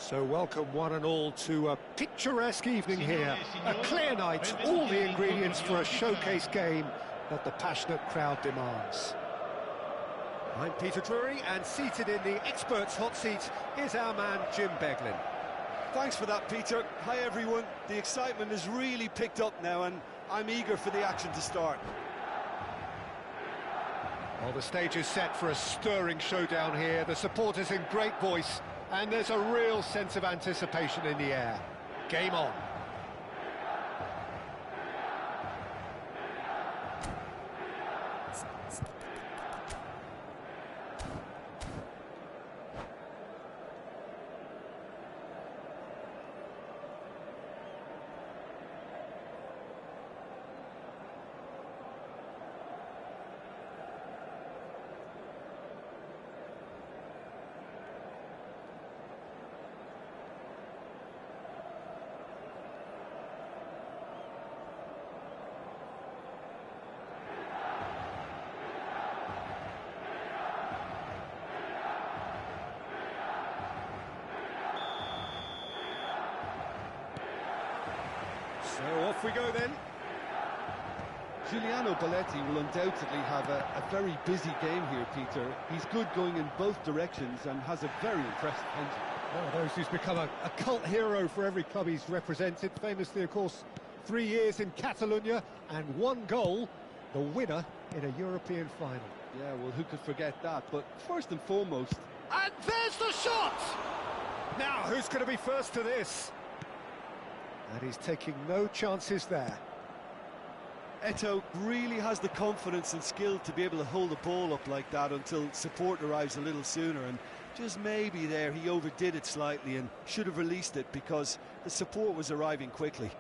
So welcome one and all to a picturesque evening here. A clear night, all the ingredients for a showcase game that the passionate crowd demands. I'm Peter Drury, and seated in the experts' hot seat is our man Jim Beglin. Thanks for that, Peter. Hi everyone. The excitement has really picked up now and I'm eager for the action to start. Well, the stage is set for a stirring showdown here. The supporters in great voice, and there's a real sense of anticipation in the air. Game on. So off we go then. Giuliano Belletti will undoubtedly have a very busy game here, Peter. He's good going in both directions and has a very impressive engine. One of those who's become a cult hero for every club he's represented. Famously, of course, 3 years in Catalonia and 1 goal, the winner in a European final. Yeah, well, who could forget that? But first and foremost... And there's the shot! Now, who's going to be first to this? And he's taking no chances there. Eto'o really has the confidence and skill to be able to hold the ball up like that until support arrives a little sooner, and just maybe there he overdid it slightly and should have released it because the support was arriving quickly.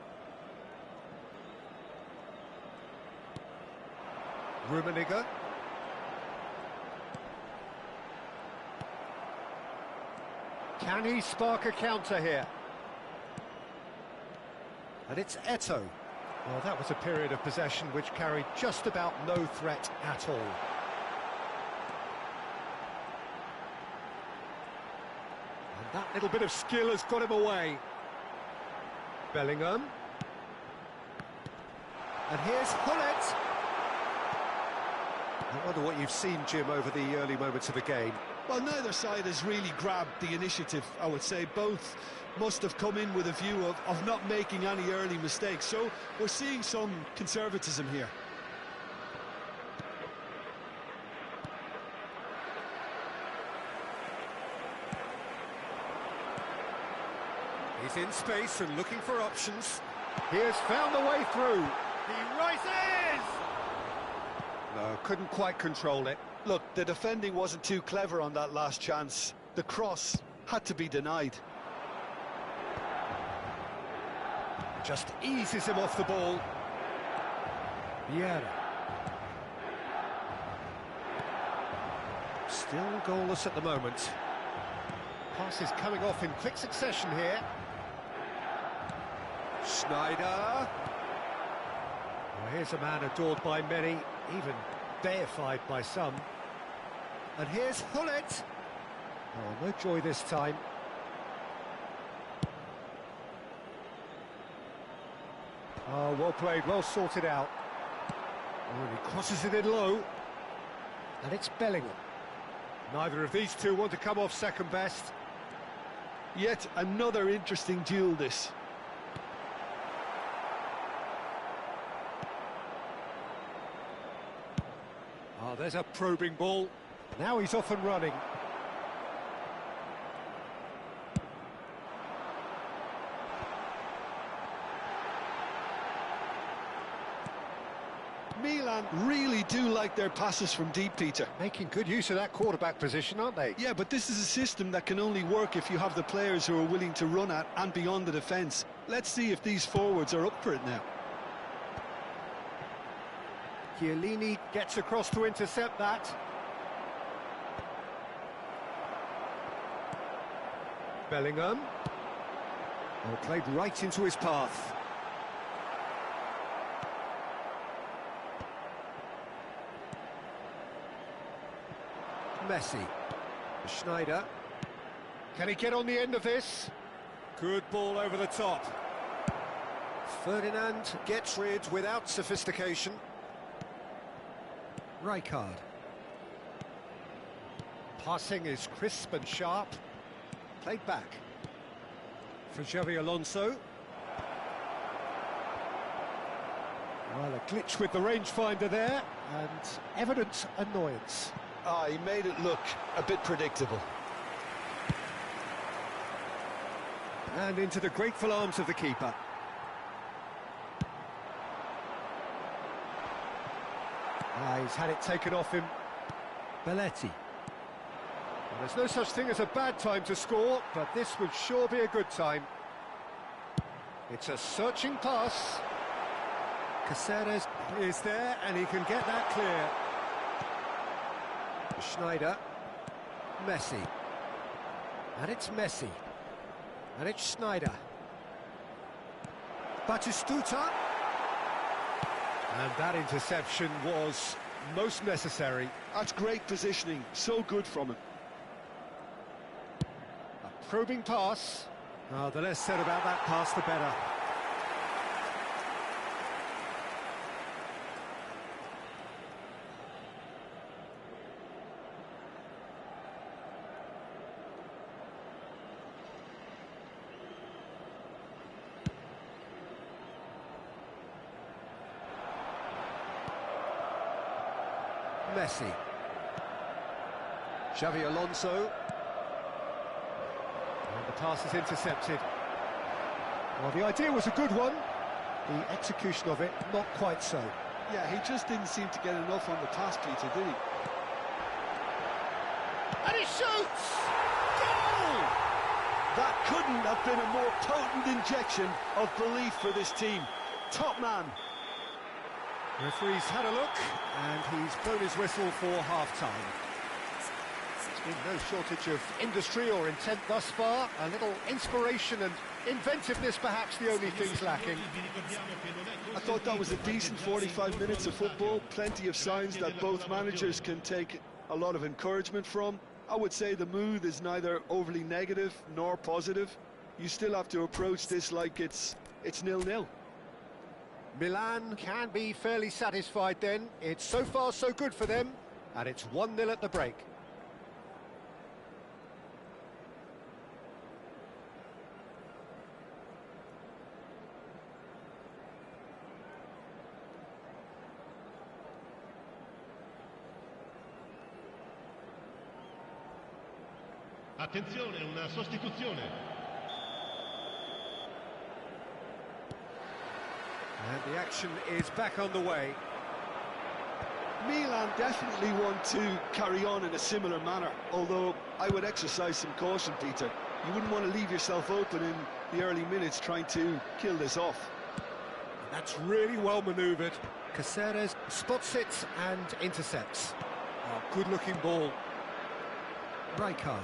Rummenigge. Can he spark a counter here? And it's Eto'o. Well, that was a period of possession which carried just about no threat at all. And that little bit of skill has got him away. Bellingham. And here's Hullet. I wonder what you've seen, Jim, over the early moments of the game. Well, neither side has really grabbed the initiative, I would say. Both must have come in with a view of not making any early mistakes. So we're seeing some conservatism here. He's in space and looking for options. He has found the way through. He rises! No, couldn't quite control it. Look, the defending wasn't too clever on that last chance. The cross had to be denied. Just eases him off the ball. Vieira. Still goalless at the moment. Passes coming off in quick succession here. Schneider. Well, here's a man adored by many, even deified by some. And here's Hullet. Oh, no joy this time. Oh, well played, well sorted out. Oh, and he crosses it in low. And it's Bellingham. Neither of these two want to come off second best. Yet another interesting duel, this. Oh, there's a probing ball. Now he's off and running. Milan really do like their passes from deep, Peter. Making good use of that quarterback position, aren't they? Yeah, but this is a system that can only work if you have the players who are willing to run at and beyond the defence. Let's see if these forwards are up for it now. Chiellini gets across to intercept that. Bellingham. Oh, played right into his path. Messi. Schneider. Can he get on the end of this? Good ball over the top. Ferdinand gets rid without sophistication. Rijkaard. Passing is crisp and sharp. Played back. For Xavi Alonso. Well, a glitch with the rangefinder there, and evident annoyance. He made it look a bit predictable. And into the grateful arms of the keeper. He's had it taken off him. Belletti. Well, there's no such thing as a bad time to score, but this would sure be a good time. It's a searching pass. Caceres is there, and he can get that clear. Schneider. Messi. And it's Messi. And it's Schneider. Batistuta. And that interception was most necessary. That's great positioning, so good from him. A probing pass. Oh, the less said about that pass, the better. Messi. Xavi Alonso. And the pass is intercepted. Well, the idea was a good one. The execution of it, not quite so. Yeah, he just didn't seem to get enough on the pass, Peter, did he? And he shoots! Goal! That couldn't have been a more potent injection of belief for this team. Top man. Referee's had a look, and he's blown his whistle for half-time. There's been no shortage of industry or intent thus far. A little inspiration and inventiveness, perhaps the only things lacking. I thought that was a decent 45 minutes of football. Plenty of signs that both managers can take a lot of encouragement from. I would say the mood is neither overly negative nor positive. You still have to approach this like it's 0-0. Milan can be fairly satisfied then. It's so far so good for them, and it's 1-0 at the break. Attenzione, una sostituzione. And the action is back on the way. Milan definitely want to carry on in a similar manner, although I would exercise some caution, Peter. You wouldn't want to leave yourself open in the early minutes trying to kill this off. That's really well manoeuvred. Caceres spots it and intercepts. Oh, good-looking ball. Rijkaard.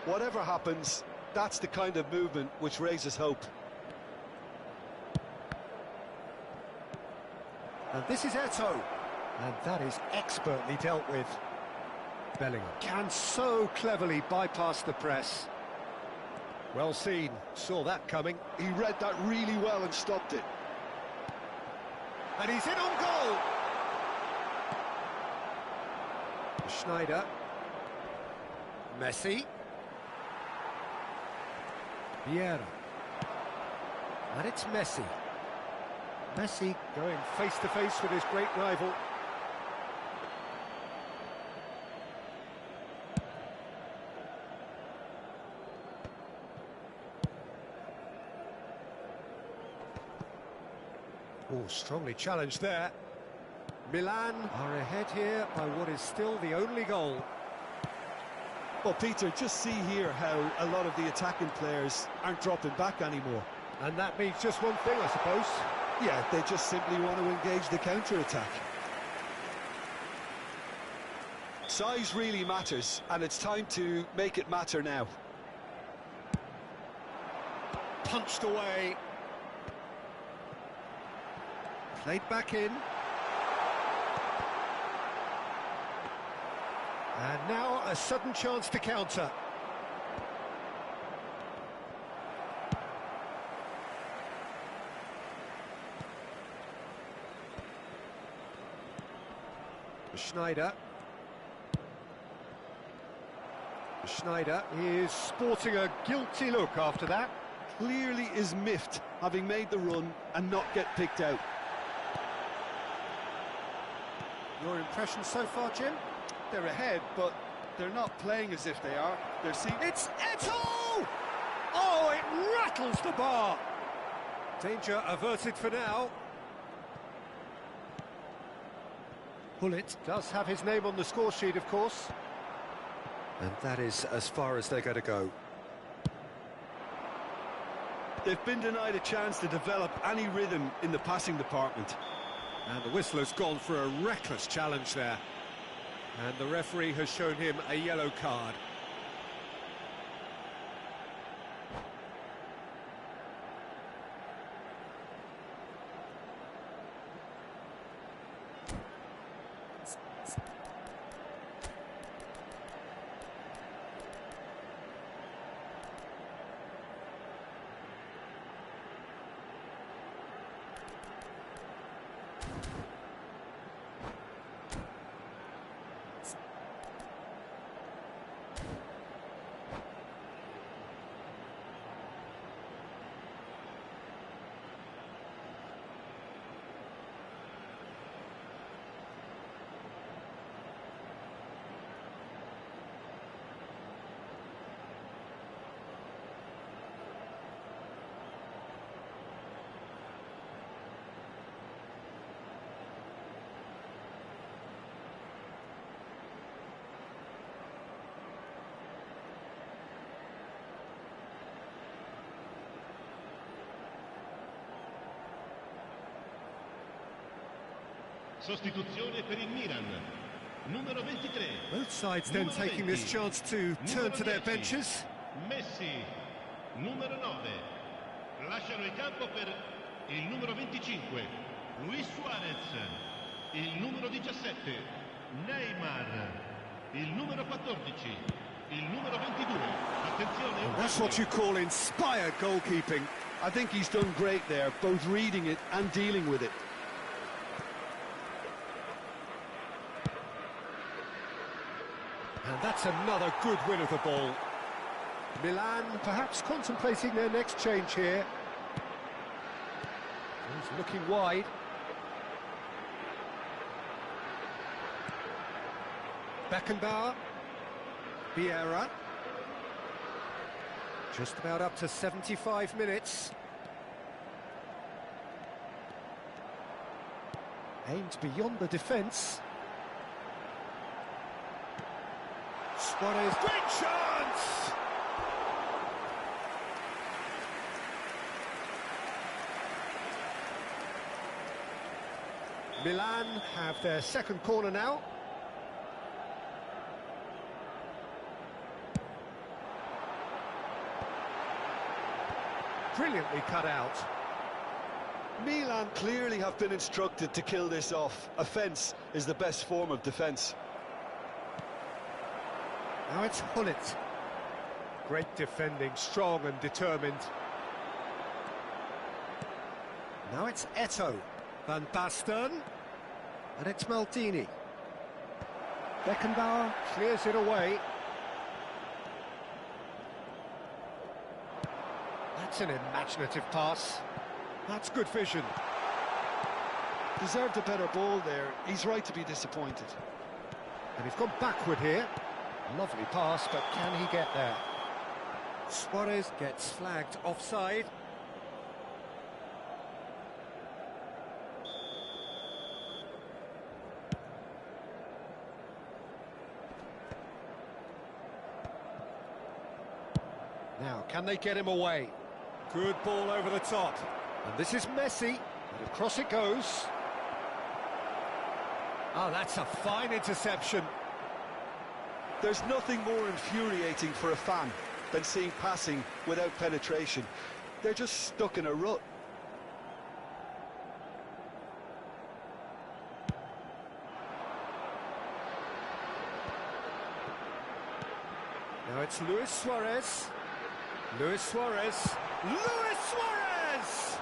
Whatever happens, that's the kind of movement which raises hope. And this is Eto'o. And that is expertly dealt with. Bellingham can so cleverly bypass the press. Well seen, saw that coming. He read that really well and stopped it. And he's in on goal! Schneider. Messi. Vieira. And it's Messi. Messi going face-to-face with his great rival. Oh, strongly challenged there. Milan are ahead here by what is still the only goal. Well, Peter, just see here how a lot of the attacking players aren't dropping back anymore. And that means just one thing, I suppose. Yeah, they just simply want to engage the counter-attack. Size really matters, and it's time to make it matter now. Punched away. Played back in. And now a sudden chance to counter. Schneider. Schneider is sporting a guilty look after that. Clearly is miffed, having made the run and not get picked out. Your impression so far, Jim? They're ahead, but they're not playing as if they are. They're seeing... It's Eto'o! Oh, it rattles the bar. Danger averted for now. Hullet does have his name on the score sheet, of course. And that is as far as they're going to go. They've been denied a chance to develop any rhythm in the passing department. And the whistler's gone for a reckless challenge there. And the referee has shown him a yellow card. Sostituzione per il Milan. Numero 23. Both sides then taking this chance to turn to their benches. Messi. Numero 9. Lasciano il campo per il numero 25. Luis Suarez. Il numero 17. Neymar. Il numero 14. Il numero 22. Attenzione. And that's what you call inspired goalkeeping. I think he's done great there, both reading it and dealing with it. And that's another good win of the ball. Milan perhaps contemplating their next change here. He's looking wide. Beckenbauer. Vieira. Just about up to 75 minutes. Aimed beyond the defence. Suarez, great chance! Milan have their second corner now. Brilliantly cut out. Milan clearly have been instructed to kill this off. Offence is the best form of defence. Now it's Hullet. Great defending, strong and determined. Now it's Eto'o. Van Basten. And it's Maldini. Beckenbauer clears it away. That's an imaginative pass. That's good vision. Deserved a better ball there. He's right to be disappointed. And he's gone backward here. Lovely pass, but can he get there? Suarez gets flagged offside. Now, can they get him away? Good ball over the top. And this is Messi. And across it goes. Oh, that's a fine interception. There's nothing more infuriating for a fan than seeing passing without penetration. They're just stuck in a rut. Now it's Luis Suarez. Luis Suarez. Luis Suarez!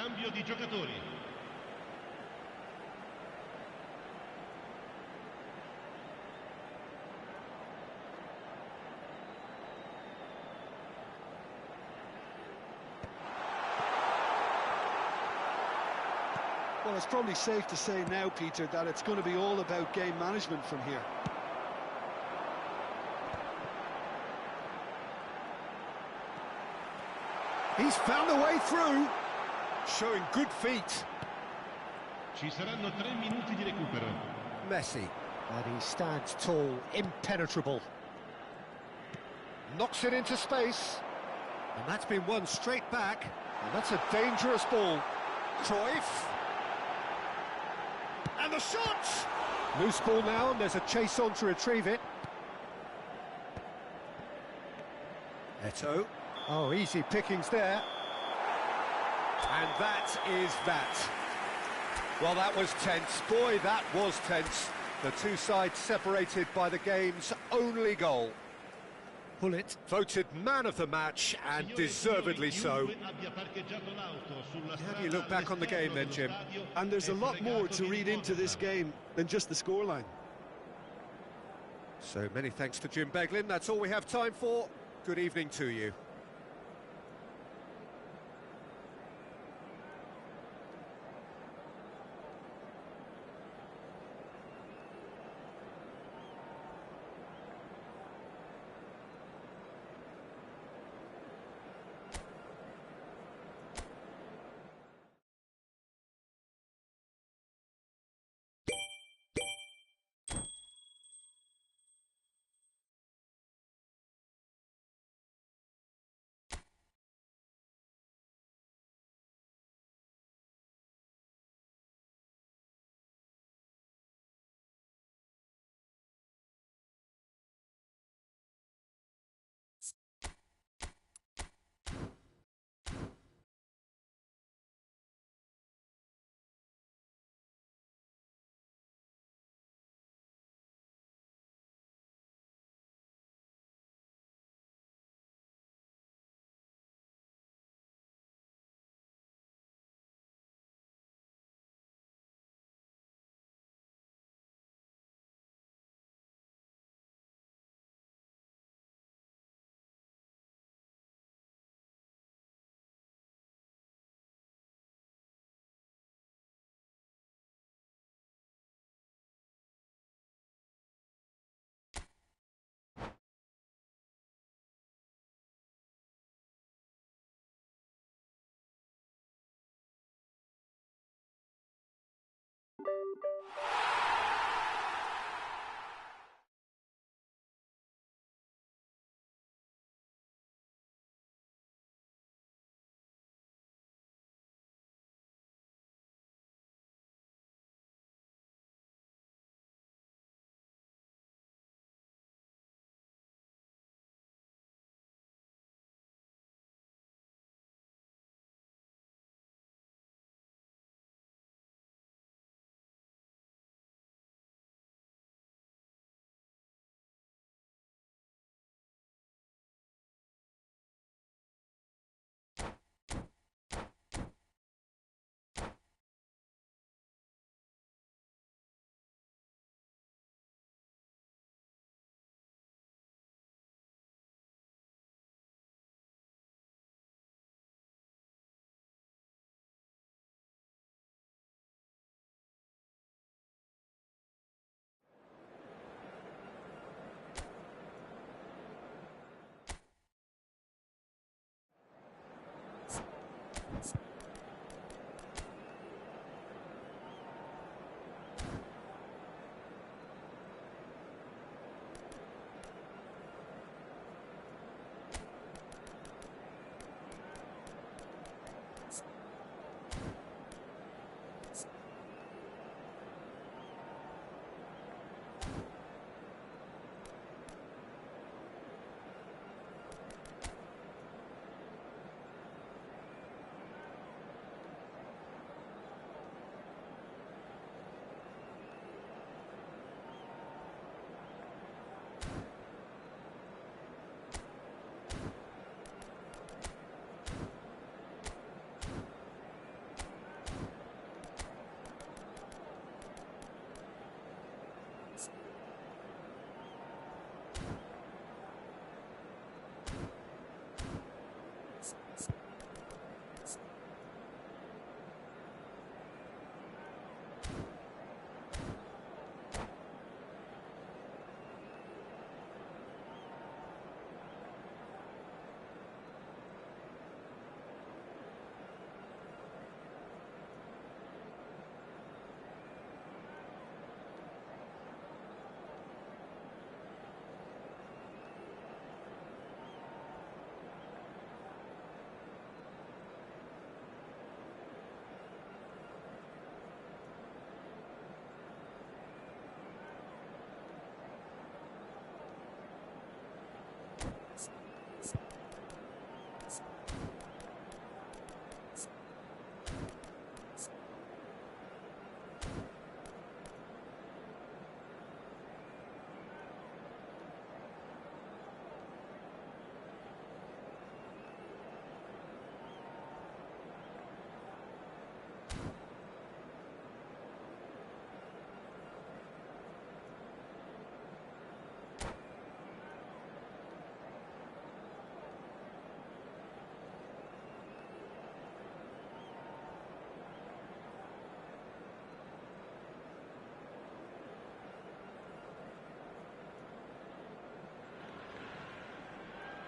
Cambio di giocatori. Well, it's probably safe to say now, Peter, that it's going to be all about game management from here. He's found a way through, showing good feet. Ci saranno 3 minuti di recupero. Messi, and he stands tall, impenetrable. Knocks it into space, and that's been won straight back, and that's a dangerous ball. Cruyff. And the shot! Loose ball now, and there's a chase on to retrieve it. Eto'o. Oh, easy pickings there. And that is that. Well, that was tense. Boy, that was tense. The two sides separated by the game's only goal. Pullet voted man of the match, and deservedly so. How do you look back on the game then, Jim? And there's a lot more to read into this game than just the scoreline. So many thanks to Jim Beglin. That's all we have time for. Good evening to you.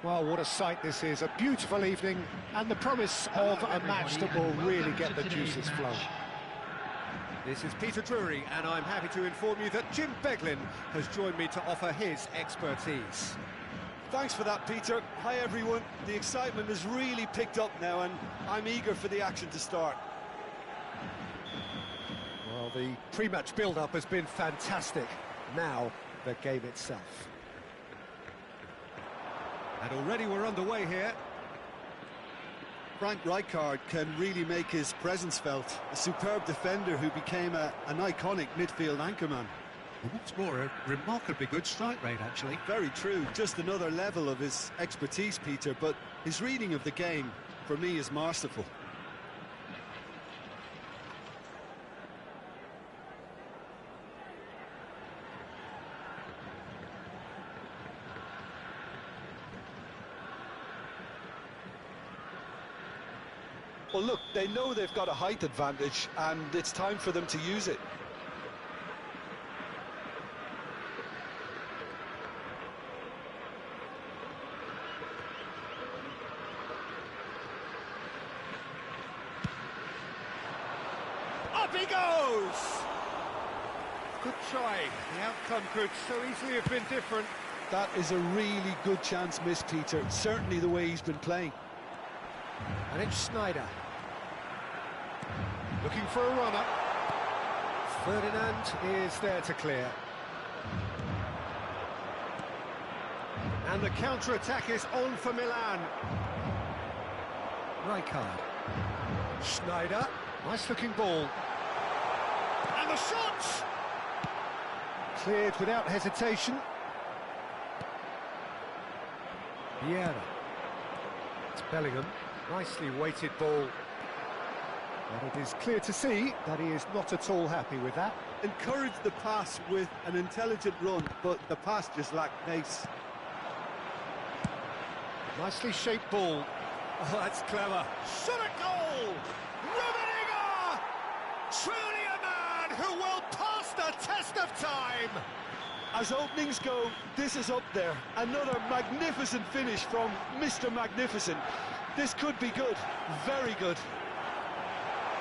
Well, what a sight this is. A beautiful evening and the promise of a match that will really get the juices flowing. This is Peter Drury, and I'm happy to inform you that Jim Beglin has joined me to offer his expertise. Thanks for that, Peter. Hi, everyone. The excitement has really picked up now, and I'm eager for the action to start. Well, the pre-match build-up has been fantastic. Now, the game itself. And already we're underway here. Frank Rijkaard can really make his presence felt. A superb defender who became an iconic midfield anchorman. And what's more, a remarkably good strike rate, actually. Very true. Just another level of his expertise, Peter, but his reading of the game, for me, is masterful. Well, look, they know they've got a height advantage, and it's time for them to use it. Up he goes! Good try. The outcome could so easily have been different. That is a really good chance missed, Peter. Certainly the way he's been playing. And it's Sneijder. Looking for a runner. Ferdinand is there to clear. And the counter-attack is on for Milan. Rijkaard. Sneijder. Nice-looking ball. And the shot! Cleared without hesitation. Vieira. It's Bellingham. Nicely weighted ball. But it is clear to see that he is not at all happy with that. Encouraged the pass with an intelligent run, but the pass just lacked pace. Nicely shaped ball. Oh, that's clever. Shot a goal! Rummenigge! Truly a man who will pass the test of time! As openings go, this is up there. Another magnificent finish from Mr. Magnificent. This could be good, very good.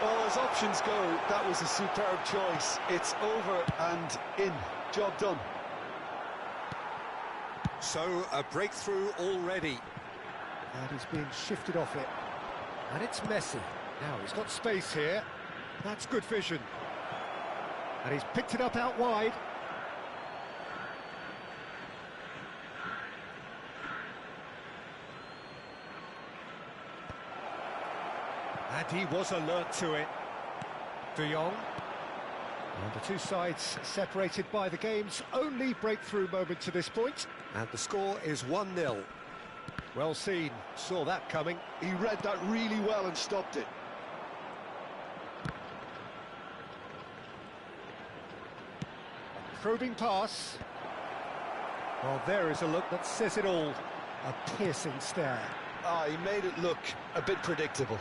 Well, as options go, that was a superb choice. It's over and in. Job done. So, a breakthrough already. And he's being shifted off it. And it's Messi. Now, he's got space here. That's good vision. And he's picked it up out wide. And he was alert to it. De Jong. And the two sides separated by the game's only breakthrough moment to this point. And the score is 1-0. Well seen, saw that coming. He read that really well and stopped it. Probing pass. Well, there is a look that says it all. A piercing stare. He made it look a bit predictable.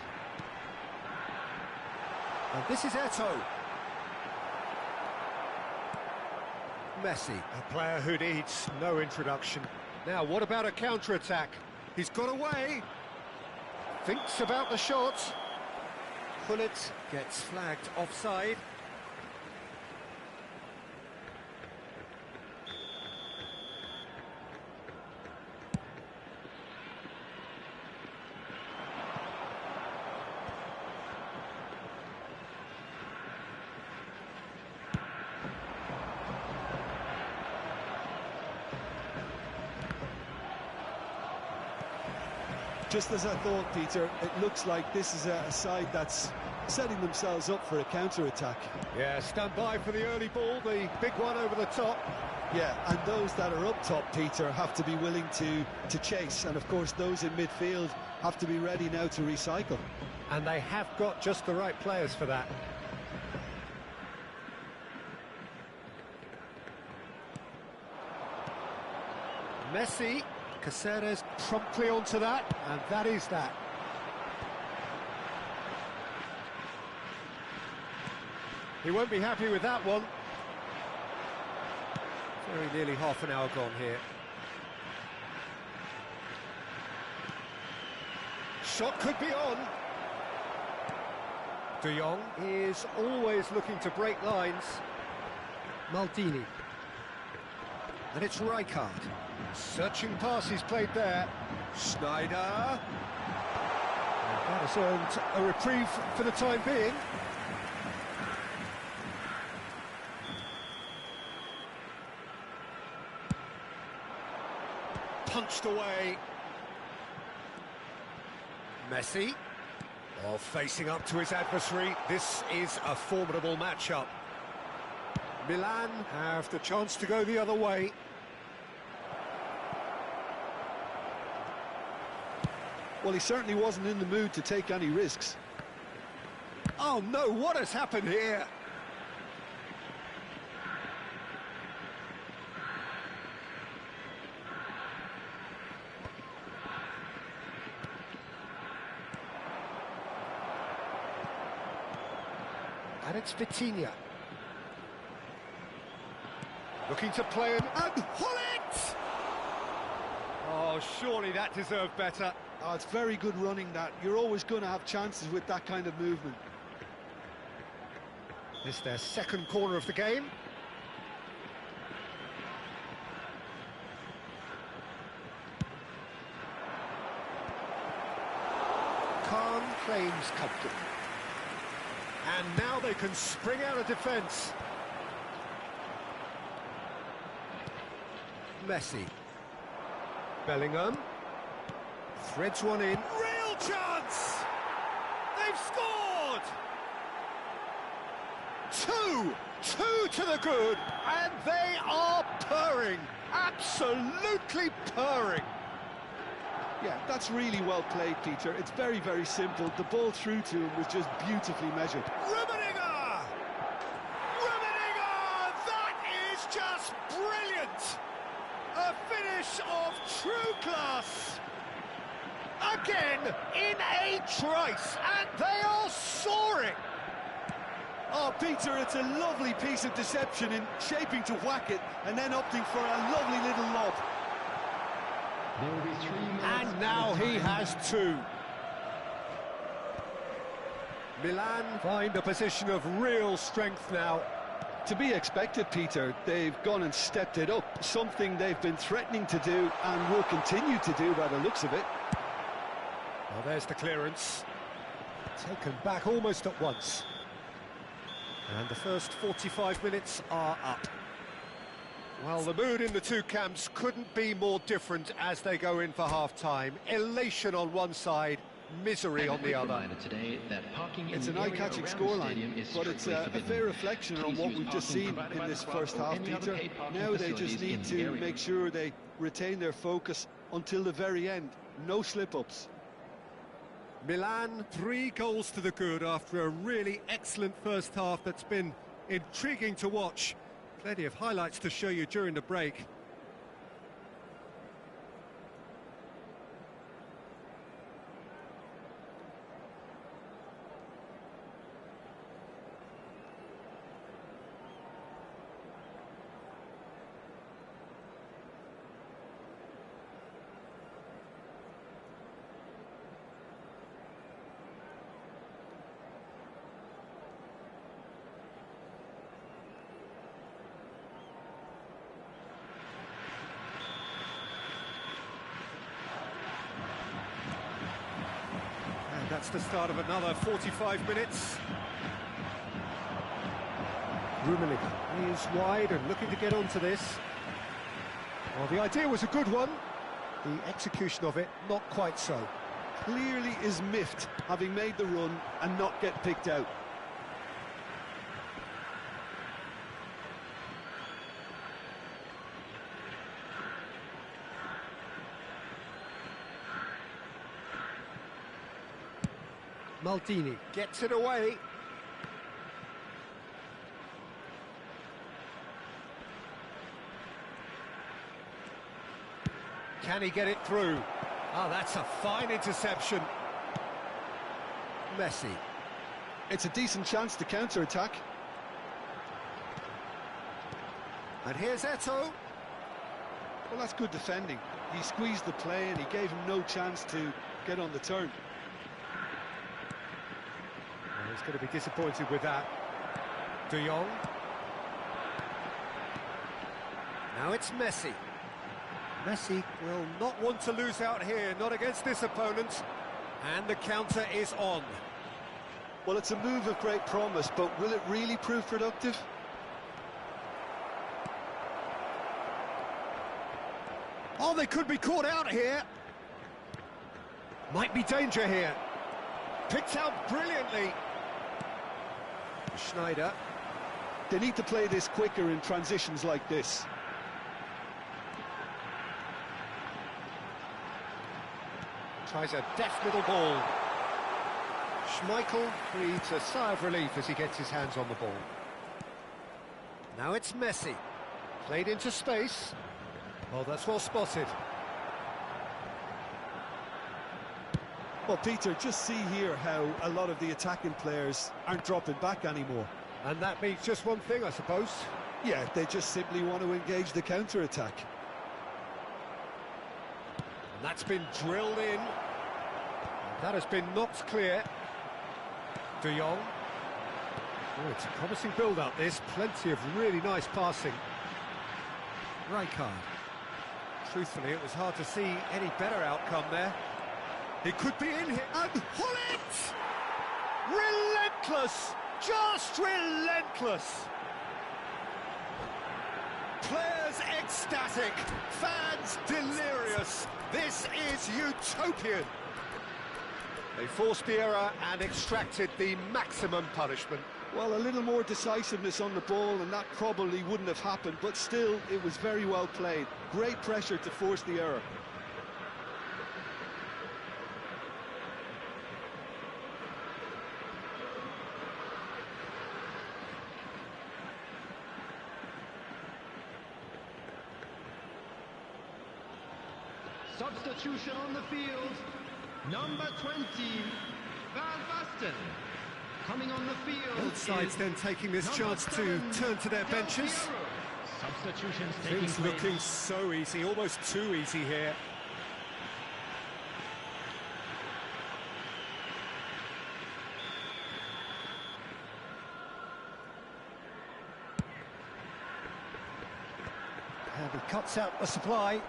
And this is Eto'o. Messi, a player who needs no introduction. Now, what about a counter-attack? He's got away. Thinks about the shot. Pullet gets flagged offside. Just as I thought, Peter, it looks like this is a side that's setting themselves up for a counter-attack. Yeah, stand by for the early ball, the big one over the top. Yeah, and those that are up top, Peter, have to be willing to chase. And, of course, those in midfield have to be ready now to recycle. And they have got just the right players for that. Messi. Caceres promptly onto that, and that is that. He won't be happy with that one. Very nearly half an hour gone here. Shot could be on. De Jong is always looking to break lines. Maldini. And it's Rijkaard. Searching passes played there. Schneider. And that has earned a reprieve for the time being. Punched away. Messi. Oh, facing up to his adversary. This is a formidable matchup. Milan have the chance to go the other way. Well, he certainly wasn't in the mood to take any risks. Oh no, what has happened here? And it's Vitinha. Looking to play him, and Hullet! Oh, surely that deserved better. Oh, it's very good running, that. You're always going to have chances with that kind of movement. This is their second corner of the game. Khan claims comfortable. And now they can spring out of defence. Messi. Bellingham. Threads one in. Real chance! They've scored! Two to the good, and they are purring. Absolutely purring. Yeah, that's really well played, Peter. It's very, very simple. The ball through to him was just beautifully measured. Rummenigge! Rummenigge! That is just brilliant! A finish of true class! Again, in a trice, and they are soaring! Oh, Peter, it's a lovely piece of deception in shaping to whack it and then opting for a lovely little lob. And now he has two. Milan find a position of real strength now. To be expected, Peter. They've gone and stepped it up, something they've been threatening to do and will continue to do by the looks of it. Well, there's the clearance. Taken back almost at once. And the first 45 minutes are up. Well, the mood in the two camps couldn't be more different as they go in for half-time. Elation on one side, misery on the other. It's an eye-catching scoreline, but it's a fair reflection on what we've just seen in this first half, Peter. Now they just need to make sure they retain their focus until the very end. No slip-ups. Milan, 3 goals to the good after a really excellent first half that's been intriguing to watch. Plenty of highlights to show you during the break. That's the start of another 45 minutes. Rummenigge is wide and looking to get onto this. Well, the idea was a good one. The execution of it, not quite so. Clearly is miffed, having made the run and not get picked out. Maldini gets it away. Can he get it through? Oh, that's a fine interception. Messi. It's a decent chance to counter-attack. And here's Eto'o. Well, that's good defending. He squeezed the play and he gave him no chance to get on the turn. He's going to be disappointed with that. De Jong. Now it's Messi. Messi will not want to lose out here, not against this opponent. And the counter is on. Well, it's a move of great promise, but will it really prove productive? Oh, they could be caught out here. Might be danger here. Picked out brilliantly. Schneider. They need to play this quicker in transitions like this. Tries a deft little ball. Schmeichel breathes a sigh of relief as he gets his hands on the ball. Now it's Messi. Played into space. Well, that's well spotted. Well, Peter, just see here how a lot of the attacking players aren't dropping back anymore. And that means just one thing, I suppose. Yeah, they just simply want to engage the counter-attack. And that's been drilled in. That has been knocked clear. De Jong. Oh, it's a promising build-up, this. Plenty of really nice passing. Rijkaard. Truthfully, it was hard to see any better outcome there. It could be in here. And Hullet! Relentless! Just relentless! Players ecstatic, fans delirious. This is utopian. They forced the error and extracted the maximum punishment. Well, a little more decisiveness on the ball and that probably wouldn't have happened, but still, it was very well played. Great pressure to force the error. Substitution on the field. Number 20, Van Basten. Coming on the field. Both sides then taking this chance to turn to their benches. Substitutions taking Things place. looking so easy, almost too easy here. And he cuts out the supply.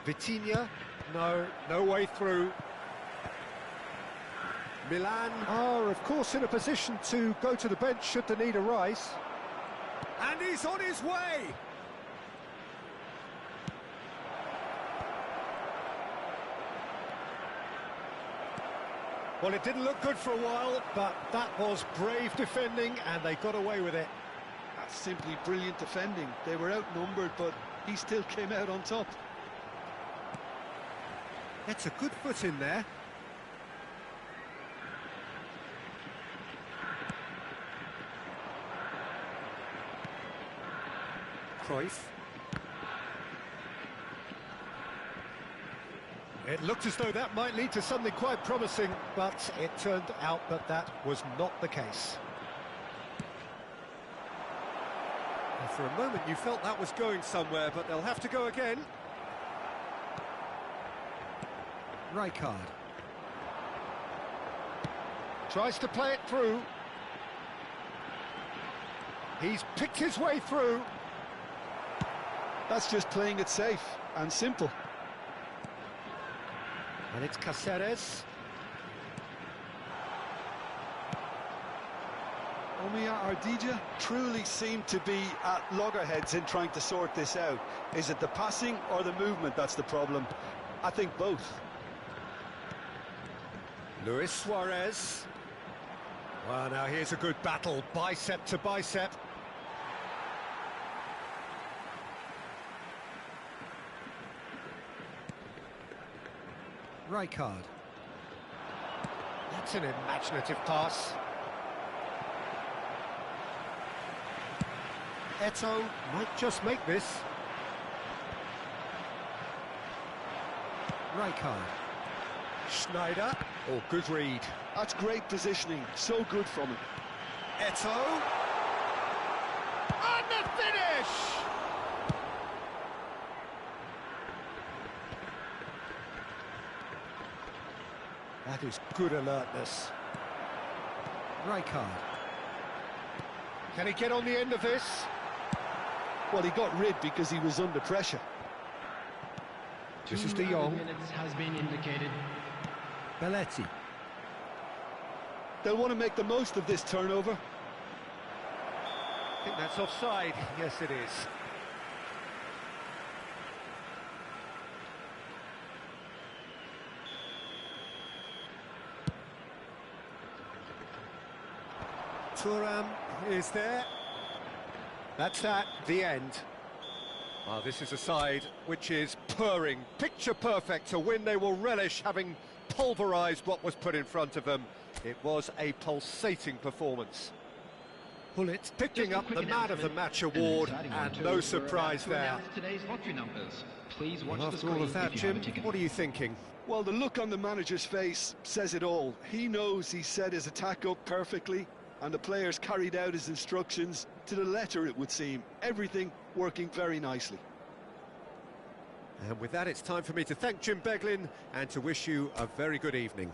Vitinha, no way through. Milan are, of course, in a position to go to the bench should the need arise. And he's on his way! Well, it didn't look good for a while, but that was brave defending, and they got away with it. That's simply brilliant defending. They were outnumbered, but he still came out on top. It's a good foot in there. Cruyff. It looked as though that might lead to something quite promising, but it turned out that that was not the case. And for a moment you felt that was going somewhere, but they'll have to go again. Rijkaard. Tries to play it through. He's picked his way through. That's just playing it safe and simple. And it's Cáceres. Omiya Ardija truly seemed to be at loggerheads in trying to sort this out. Is it the passing or the movement that's the problem? I think both. Luis Suarez. Well, now here's a good battle, bicep to bicep. Rijkaard. That's an imaginative pass. Eto'o might just make this. Rijkaard. Schneider. Oh, good read. That's great positioning. So good from him. Eto'o. And the finish! That is good alertness. Rijkaard. Can he get on the end of this? Well, he got rid because he was under pressure. This is De Jong. Minutes has been indicated. Belletti. They'll want to make the most of this turnover. I think that's offside. Yes, it is. Thuram is there. That's that, the end. Well, this is a side which is purring, picture perfect, a win they will relish, having pulverised what was put in front of them. It was a pulsating performance. Pullet picking up the Man of the Match award, and no surprise there. Today's lottery numbers. Please watch the After screen all of that, if you have Jim, a ticket. what are you thinking? Well, the look on the manager's face says it all. He knows he set his attack up perfectly, and the players carried out his instructions to the letter, it would seem. Everything working very nicely. And with that, it's time for me to thank Jim Beglin and to wish you a very good evening.